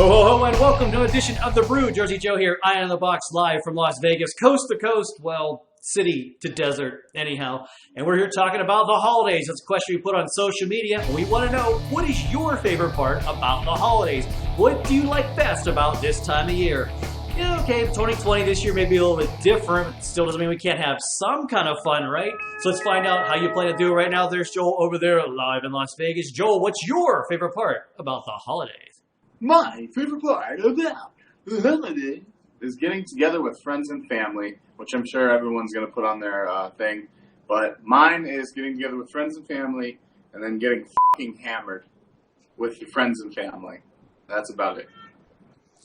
Ho, and welcome to an edition of the Brew. Jersey Joe here, Eye on the Box, live from Las Vegas, coast to coast, well, city to desert, anyhow. And we're here talking about the holidays. That's a question we put on social media. We want to know, what is your favorite part about the holidays? What do you like best about this time of year? Yeah, okay, 2020 this year may be a little bit different. It still doesn't mean we can't have some kind of fun, right? So let's find out how you plan to do it right now. There's Joel over there live in Las Vegas. Joel, what's your favorite part about the holidays? My favorite part about the holiday is getting together with friends and family, which I'm sure everyone's going to put on their thing. But mine is getting together with friends and family and then getting fucking hammered with your friends and family. That's about it.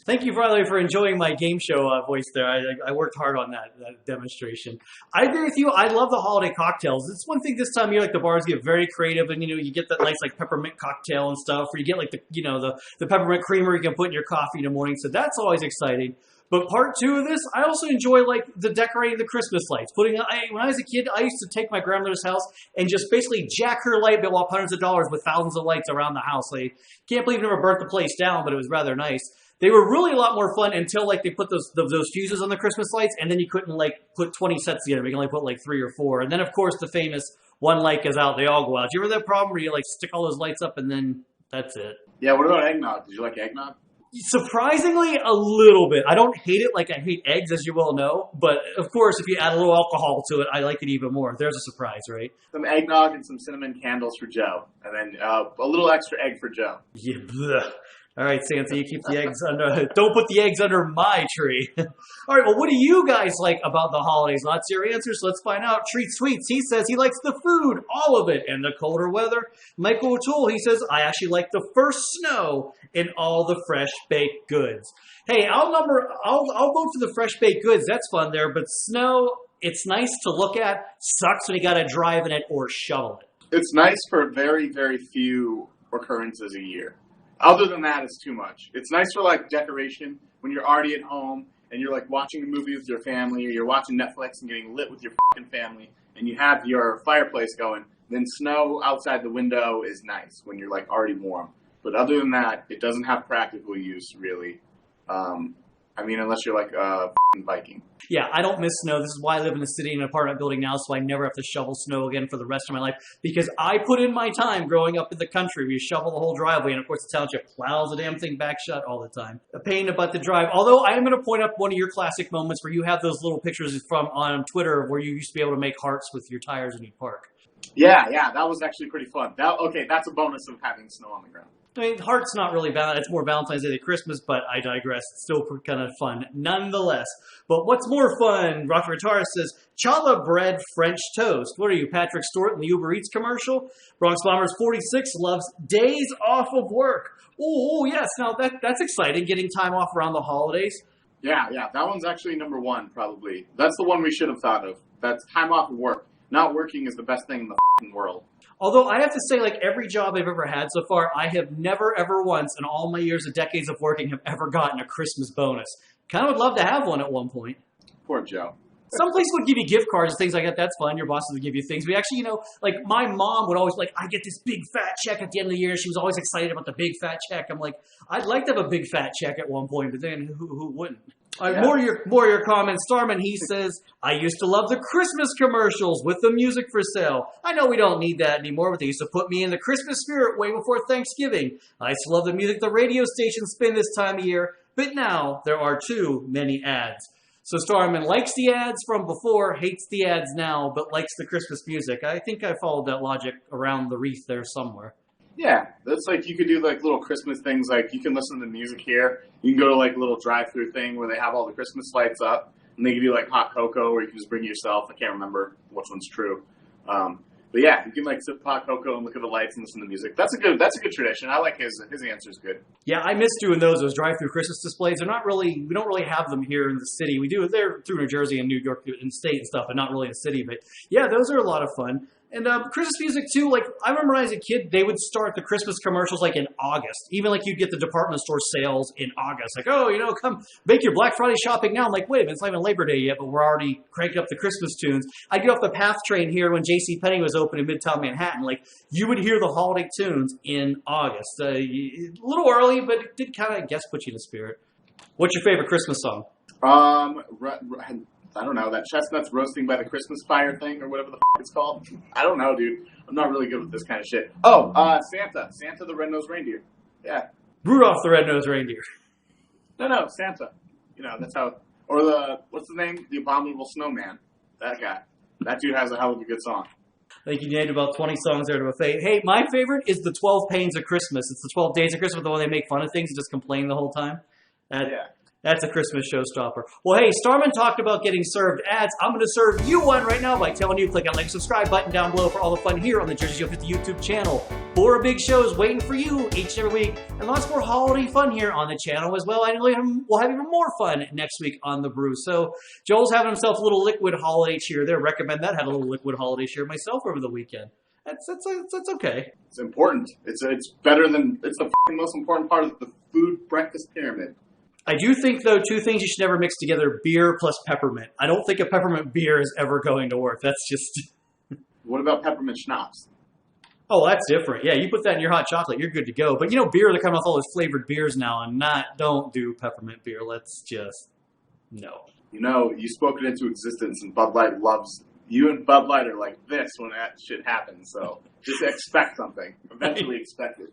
Thank you, by the way, for enjoying my game show voice there. I worked hard on that demonstration. I agree with you. I love the holiday cocktails. It's one thing this time of year, like the bars get very creative, and you get that nice like peppermint cocktail and stuff, or you get like the peppermint creamer you can put in your coffee in the morning. So that's always exciting. But part two of this, I also enjoy like the decorating the Christmas lights. When I was a kid, I used to take my grandmother's house and just basically jack her light bill up hundreds of dollars with thousands of lights around the house. Like, can't believe I never burnt the place down, but it was rather nice. They were really a lot more fun until like they put those fuses on the Christmas lights, and then you couldn't like put 20 sets together. You can only put like 3 or 4. And then of course the famous one light goes out, they all go out. Do you ever have that problem where you like stick all those lights up and then that's it? Yeah, what about eggnog? Did you like eggnog? Surprisingly, a little bit. I don't hate it like I hate eggs, as you well know. But of course, if you add a little alcohol to it, I like it even more. There's a surprise, right? Some eggnog and some cinnamon candles for Joe, and then a little extra egg for Joe. Yeah. Bleh. All right, Santa, you keep the eggs under. Don't put the eggs under my tree. All right, well, what do you guys like about the holidays? Lots of your answers, so let's find out. Treat Sweets, he says he likes the food, all of it, and the colder weather. Michael O'Toole, he says, I actually like the first snow and all the fresh baked goods. Hey, I'll vote for the fresh baked goods. That's fun there, but snow, it's nice to look at. Sucks when you got to drive in it or shovel it. It's nice for very, very few occurrences a year. Other than that, it's too much. It's nice for, like, decoration when you're already at home and you're, like, watching a movie with your family, or you're watching Netflix and getting lit with your fucking family, and you have your fireplace going. Then snow outside the window is nice when you're, like, already warm. But other than that, it doesn't have practical use, really. Unless you're, like, a fucking Viking. Yeah, I don't miss snow. This is why I live in a city in an apartment building now, so I never have to shovel snow again for the rest of my life. Because I put in my time growing up in the country. We shovel the whole driveway, and of course the township plows the damn thing back shut all the time. A pain about the drive. Although I am going to point up one of your classic moments where you have those little pictures from on Twitter where you used to be able to make hearts with your tires in your park. Yeah, that was actually pretty fun. That's a bonus of having snow on the ground. I mean, heart's not really Valentine's. It's more Valentine's Day than Christmas, but I digress. It's still kind of fun, nonetheless. But what's more fun, Rock Guitar says, challah bread French toast. What are you, Patrick Stewart in the Uber Eats commercial? Bronx Bombers 46 loves days off of work. Oh, yes. Now, that's exciting, getting time off around the holidays. Yeah. That one's actually number one, probably. That's the one we should have thought of. That's time off of work. Not working is the best thing in the fucking world. Although I have to say, like, every job I've ever had so far, I have never, ever once in all my years of decades of working have ever gotten a Christmas bonus. Kind of would love to have one at one point. Poor Joe. Some places would give you gift cards and things like that. That's fun. Your bosses would give you things. But actually, like my mom would always I get this big fat check at the end of the year. She was always excited about the big fat check. I'm like, I'd like to have a big fat check at one point, but then who wouldn't? All right, more of your comments. Starman, he says, I used to love the Christmas commercials with the music for sale. I know we don't need that anymore, but they used to put me in the Christmas spirit way before Thanksgiving. I used to love the music the radio stations spin this time of year, but now there are too many ads. So Starman likes the ads from before, hates the ads now, but likes the Christmas music. I think I followed that logic around the wreath there somewhere. Yeah, that's like you could do like little Christmas things. Like you can listen to the music here. You can go to like a little drive-through thing where they have all the Christmas lights up, and they give you like hot cocoa, or you can just bring it yourself. I can't remember which one's true. But yeah, you can like sip hot cocoa and look at the lights and listen to music. That's a good tradition. I like his answer is good. Yeah, I miss doing those drive-through Christmas displays. We don't really have them here in the city. We do. They're through New Jersey and New York and state and stuff, but not really in the city. But yeah, those are a lot of fun. And Christmas music too. Like I remember when I was a kid, they would start the Christmas commercials like in August. Even like you'd get the department store sales in August. Like, oh, come make your Black Friday shopping now. I'm like, wait a minute, it's not even Labor Day yet, but we're already cranking up the Christmas tunes. I'd get off the PATH train here when JCPenney was open in Midtown Manhattan. Like you would hear the holiday tunes in August. A little early, but it did kind of, I guess, put you in the spirit. What's your favorite Christmas song? I don't know, that chestnuts roasting by the Christmas fire thing or whatever the it's called. I don't know, dude. I'm not really good with this kind of shit. Oh, Santa the Red-Nosed Reindeer. Yeah. Rudolph the Red-Nosed Reindeer. No, Santa. That's how, or what's the name? The Abominable Snowman. That guy. That dude has a hell of a good song. I think you named about 20 songs there to a fate. Hey, my favorite is the 12 Pains of Christmas. It's the 12 Days of Christmas, the one they make fun of things and just complain the whole time. That's a Christmas showstopper. Well, hey, Starman talked about getting served ads. I'm going to serve you one right now by telling you to click on the like, subscribe button down below for all the fun here on the Jersey Joe 50 YouTube channel. 4 big shows waiting for you each and every week, and lots more holiday fun here on the channel as well. And we'll have even more fun next week on the Brew. So Joel's having himself a little liquid holiday cheer there. Recommend that. Had a little liquid holiday cheer myself over the weekend. That's okay. It's important. It's the most important part of the food breakfast pyramid. I do think, though, 2 things you should never mix together, beer plus peppermint. I don't think a peppermint beer is ever going to work. That's just... What about peppermint schnapps? Oh, that's different. Yeah, you put that in your hot chocolate, you're good to go. But, beer, they're coming off all those flavored beers now, and don't do peppermint beer. Let's just... No. You spoke it into existence, and Bud Light loves... You and Bud Light are like this when that shit happens, so just expect something. Eventually expect it.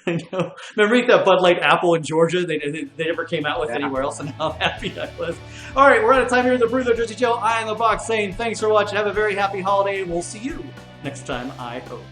I know. Remember that Bud Light apple in Georgia? They never came out with anywhere else, and how happy I was. All right, we're out of time here in the Brew, the Jersey Joe. Eye in the box saying thanks for watching. Have a very happy holiday, and we'll see you next time, I hope.